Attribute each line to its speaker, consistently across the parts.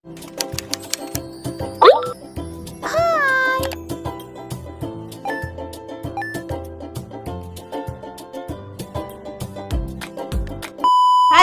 Speaker 1: Hai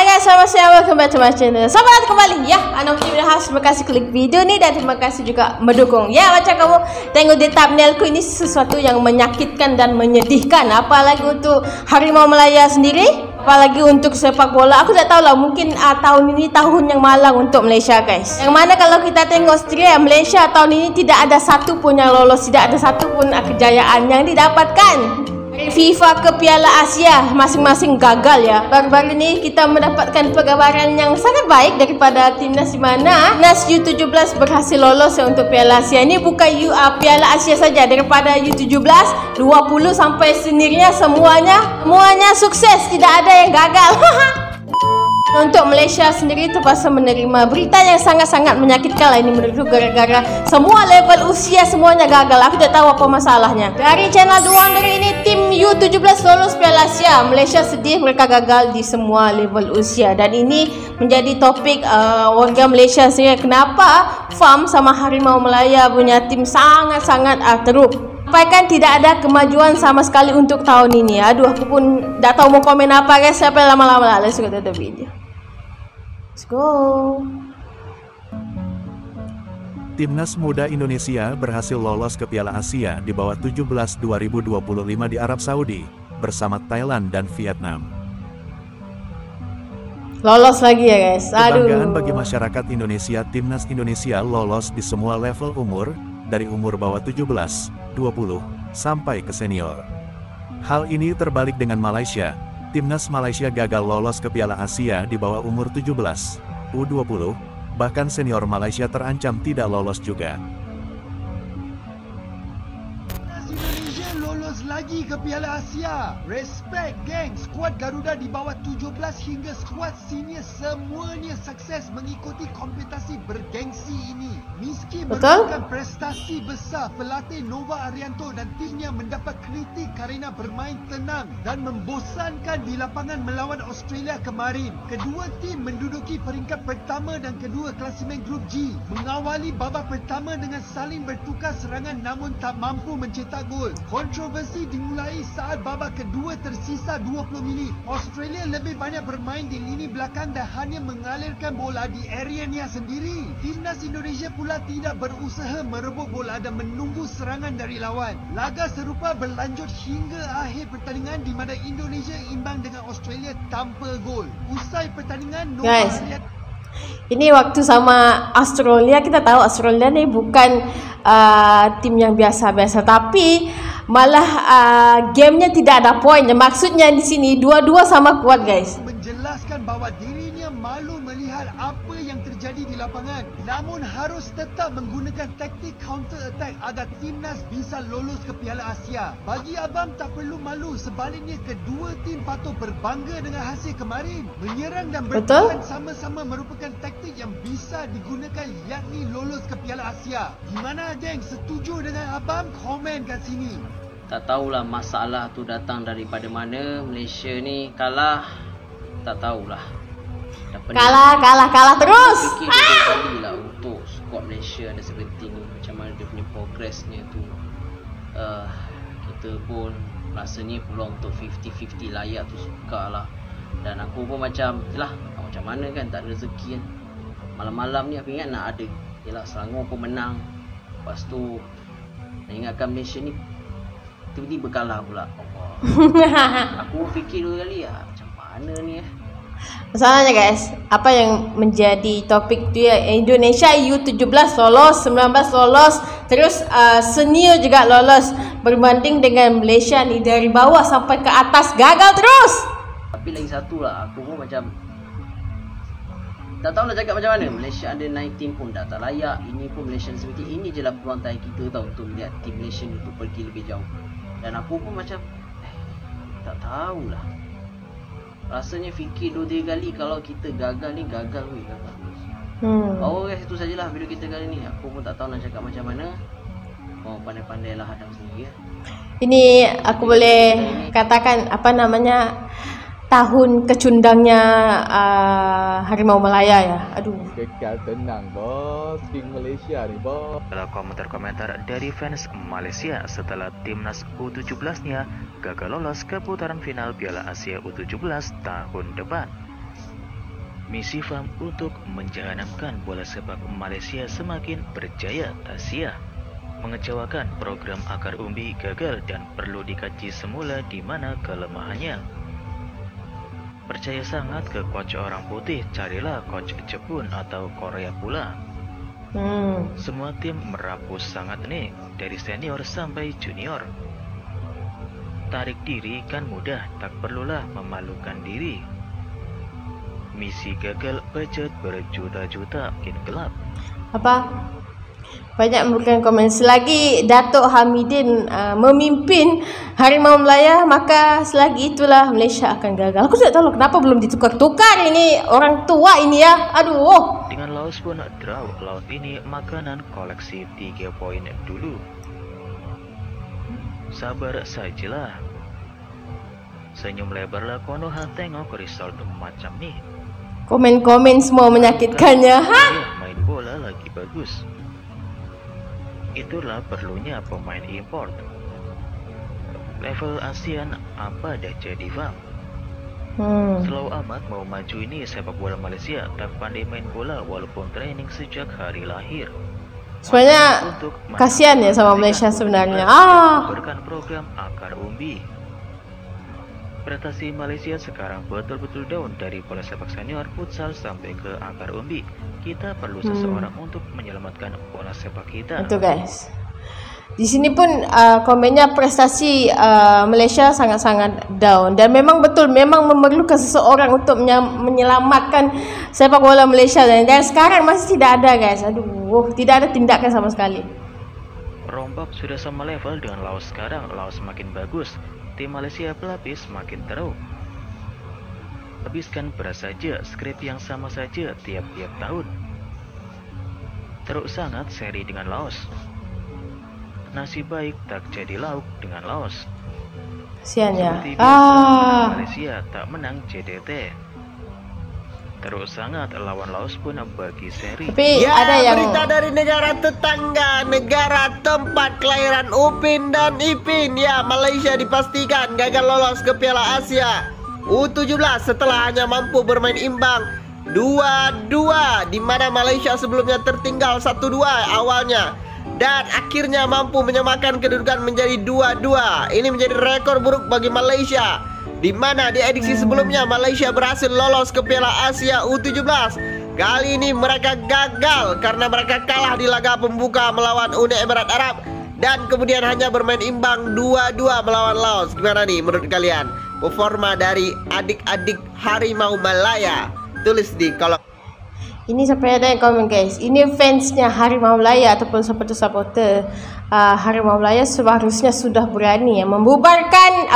Speaker 1: guys, selamat siang, welcome back to my channel. Selamat kembali ya, Ana Uki Minahas. Terima kasih klik video ni dan terima kasih juga mendukung. Ya, macam kamu tengok di thumbnailku, ini sesuatu yang menyakitkan dan menyedihkan. Apalagi untuk Harimau Malaya sendiri, apalagi untuk sepak bola. Aku tak tahu lah, mungkin tahun ini tahun yang malang untuk Malaysia guys. Yang mana kalau kita tengok Australia, Malaysia tahun ini tidak ada satu pun yang lolos, tidak ada satu pun kejayaan yang didapatkan. Dari FIFA ke Piala Asia masing-masing gagal ya. Baru-baru ini kita mendapatkan pergambaran yang sangat baik daripada timnas di mana timnas U17 berhasil lolos ya untuk Piala Asia. Ini bukan Piala Asia saja, daripada U17, 20 sampai seniornya semuanya sukses, tidak ada yang gagal. Untuk Malaysia sendiri terpaksa menerima berita yang sangat-sangat menyakitkan lah ini menurutku, gara-gara semua level usia semuanya gagal. Aku tak tahu apa masalahnya. Dari channel The Wonder ini, tim U17 lolos Piala Asia. Malaysia sedih mereka gagal di semua level usia. Dan ini menjadi topik warga Malaysia sendiri. Kenapa FAM sama Harimau Malaya punya tim sangat-sangat teruk. Sampaikan tidak ada kemajuan sama sekali untuk tahun ini. Aduh, aku pun tak tahu mau komen apa guys. Siapa lama-lama lah. Let's go to the video. Let's go.
Speaker 2: Timnas Muda Indonesia berhasil lolos ke Piala Asia di bawah 17 2025 di Arab Saudi bersama Thailand dan Vietnam.
Speaker 1: Lolos lagi ya guys. Aduh.
Speaker 2: Kebanggaan bagi masyarakat Indonesia, Timnas Indonesia lolos di semua level umur, dari umur bawah 17, 20, sampai ke senior. Hal ini terbalik dengan Malaysia. Timnas Malaysia gagal lolos ke Piala Asia di bawah umur 17, U20, bahkan senior Malaysia terancam tidak lolos juga.
Speaker 3: Indonesia lolos lagi ke Piala Asia. Respect geng, skuad Garuda di bawah 17 hingga skuad senior semuanya sukses mengikuti kompetisi bergengsi ini. Meski merupakan prestasi besar, pelatih Nova Arianto dan timnya mendapat kritik kerana bermain tenang dan membosankan di lapangan melawan Australia kemarin. Kedua tim menduduki peringkat pertama dan kedua klasimen grup G. Mengawali babak pertama dengan saling bertukar serangan namun tak mampu mencetak gol. Kontroversi dimulai saat babak kedua tersisa 20 minit. Australia lebih banyak bermain di lini belakang dan hanya mengalirkan bola di areanya sendiri. Timnas Indonesia pula tidak berusaha merebut bola dan menunggu serangan dari lawan. Laga serupa berlanjut hingga akhir pertandingan di mana Indonesia imbang dengan Australia tanpa gol. Usai pertandingan,
Speaker 1: Guys, ini waktu sama Australia, kita tahu Australia ni bukan tim yang biasa-biasa, tapi malah gamenya tidak ada poin. Maksudnya di sini dua-dua sama kuat guys.
Speaker 3: Menjelaskan bahawa dirinya malu melihat apa yang terjadi di lapangan, namun harus tetap menggunakan taktik counter attack agar timnas bisa lolos ke Piala Asia. Bagi abang tak perlu malu, sebaliknya kedua tim patut berbangga dengan hasil kemarin. Menyerang dan bertahan sama-sama merupakan taktik yang bisa digunakan, yakni lolos ke Piala Asia. Gimana geng, setuju dengan abang? Komen kat sini.
Speaker 4: Tak tahulah masalah tu datang daripada mana. Malaysia ni kalah, tak tahulah.
Speaker 1: Kalah terus.
Speaker 4: Fikir dua kali lah untuk squad Malaysia ada 17 ni, macam mana dia punya progresnya tu. Kita pun rasanya peluang untuk 50-50 layak tu suka lah. Dan aku pun macam macam mana kan, tak ada rezeki kan. Malam-malam ni aku ingat nak ada, yelah Selangor pun menang, lepas tu nak ingatkan Malaysia ni tiba-tiba kalah pula. Allah. Aku fikir dua kali lah, macam mana ni
Speaker 1: Masalahnya guys, apa yang menjadi topik tu ya, Indonesia U17 lolos, 19 lolos, terus senior juga lolos, berbanding dengan Malaysia ni dari bawah sampai ke atas gagal terus.
Speaker 4: Tapi lagi satu lah, aku pun macam tak tahu nak cakap macam mana. Malaysia Under 19 pun dah tak layak. Ini pun Malaysia Under 17, ini je lah peluang kita tahu untuk melihat tim Malaysia ni untuk pergi lebih jauh. Dan aku pun macam tak tahulah. Rasanya fikir 2-3 kali, kalau kita gagal ni gagal weh, gagal. Oh guys, itu sajalah video kita kali ni. Aku pun tak tahu nak cakap macam mana. Oh, pandai-pandai lah hadam sendiri ya.
Speaker 1: Ini aku boleh katakan apa namanya, tahun kecundangnya Harimau Malaya ya. Aduh.
Speaker 5: Kekal tenang bos, King Malaysia nih bos.
Speaker 6: Adalah komentar-komentar dari fans Malaysia setelah timnas U17-nya gagal lolos ke putaran final Piala Asia U17 tahun depan. Misi FAM untuk menjalankan bola sepak Malaysia semakin berjaya Asia. Mengecewakan, program Akar Umbi gagal dan perlu dikaji semula di mana kelemahannya. Percaya sangat ke coach orang putih, carilah coach Jepun atau Korea pula. Semua tim merapus sangat nih, dari senior sampai junior. Tarik diri kan mudah, tak perlulah memalukan diri. Misi gagal, budget berjuta-juta, makin gelap.
Speaker 1: Apa? Banyak memberikan komen. Selagi Datuk Hamidin memimpin Harimau Malaya, maka selagi itulah Malaysia akan gagal. Aku tidak tahu kenapa belum ditukar-tukar ini orang tua ini ya. Aduh.
Speaker 6: Dengan Laos pun draw. Laut ini makanan koleksi 3 poin dulu. Sabar sajalah. Senyum lebarlah Konoha tengok result macam nih.
Speaker 1: Komen-komen semua menyakitkannya. Ha?
Speaker 6: Main bola lagi bagus. Itulah perlunya pemain import. Level ASEAN apa dah jadi FAM. Slow amat mau maju ini sepak bola Malaysia, tak pandai main bola walaupun training sejak hari lahir.
Speaker 1: Sebenarnya kasihan ya sama Malaysia sebenarnya.
Speaker 6: Berikan program Akar Umbi. Prestasi Malaysia sekarang betul-betul down, dari bola sepak senior, futsal sampai ke Akar Umbi. Kita perlu seseorang untuk menyelamatkan bola sepak kita.
Speaker 1: Itu guys. Di sini pun komennya prestasi Malaysia sangat-sangat down dan memang betul, memang memerlukan seseorang untuk menyelamatkan sepak bola Malaysia dan sekarang masih tidak ada guys. Aduh, tidak ada tindakan sama sekali.
Speaker 6: Rombak sudah sama level dengan Laos sekarang. Laos makin bagus, tim Malaysia pelapis makin teruk. Habiskan beras saja, skrip yang sama saja tiap-tiap tahun. Teruk sangat seri dengan Laos. Nasi baik tak jadi lauk dengan Laos.
Speaker 1: Kasihan ya.
Speaker 6: Malaysia tak menang JDT. Teruk sangat lawan Laos pun bagi seri.
Speaker 1: Tapi ada yang
Speaker 7: berita dari negara tetangga, negara tempat kelahiran Upin dan Ipin. Ya, Malaysia dipastikan gagal lolos ke Piala Asia U17 setelah hanya mampu bermain imbang 2-2, di mana Malaysia sebelumnya tertinggal 1-2 awalnya dan akhirnya mampu menyamakan kedudukan menjadi 2-2. Ini menjadi rekor buruk bagi Malaysia, di mana di edisi sebelumnya Malaysia berhasil lolos ke Piala Asia U17. Kali ini mereka gagal karena mereka kalah di laga pembuka melawan Uni Emirat Arab dan kemudian hanya bermain imbang 2-2 melawan Laos. Gimana nih menurut kalian performa dari adik-adik Harimau Malaya? Tulis di kolom.
Speaker 1: ini sampai ada yang komen guys. Ini fansnya Harimau Malaya ataupun supporter Harimau Malaya seharusnya sudah berani ya membubarkan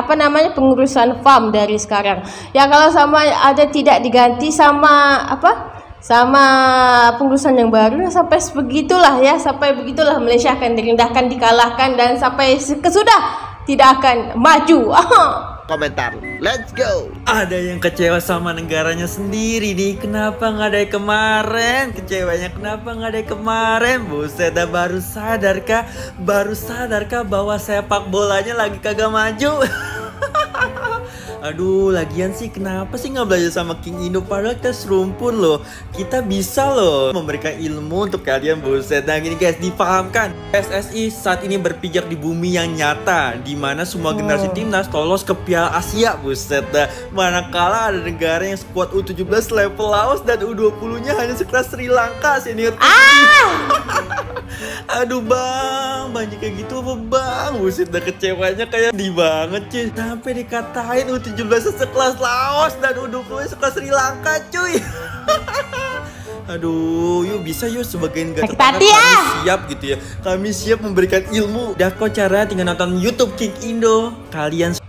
Speaker 1: pengurusan FAM dari sekarang. Ya kalau sama ada tidak diganti sama sama pengurusan yang baru sampai begitulah ya, sampai begitulah Malaysia akan direndahkan, dikalahkan dan sampai kesudah tidak akan maju.
Speaker 7: Komentar, let's go.
Speaker 8: Ada yang kecewa sama negaranya sendiri nih. Kenapa nggak dari kemarin? Kecewanya kenapa nggak dari kemarin? Buset dah, baru sadarkah bahwa sepak bolanya lagi kagak maju? Aduh, lagian sih kenapa sih nggak belajar sama King Indo? Padahal kita serumpun loh. Kita bisa loh memberikan ilmu untuk kalian. Buset. Nah gini guys, dipahamkan. PSSI saat ini berpijak di bumi yang nyata, di mana semua generasi timnas lolos ke Piala Asia. Buset dah. Manakala ada negara yang skuad U17 level Laos dan U20-nya hanya sekelas Sri Lanka senior. Aduh bang, banyak kayak gitu apa bang? Buset dah, kecewanya kayak di banget cuy. Sampai dikatain U17 sekelas Laos dan U20 sekelas Sri Lanka cuy. Aduh, yuk bisa yuk sebagai negara tetangga kami siap gitu ya. Kami siap memberikan ilmu. Dah kok cara tinggal nonton YouTube King Indo. Kalian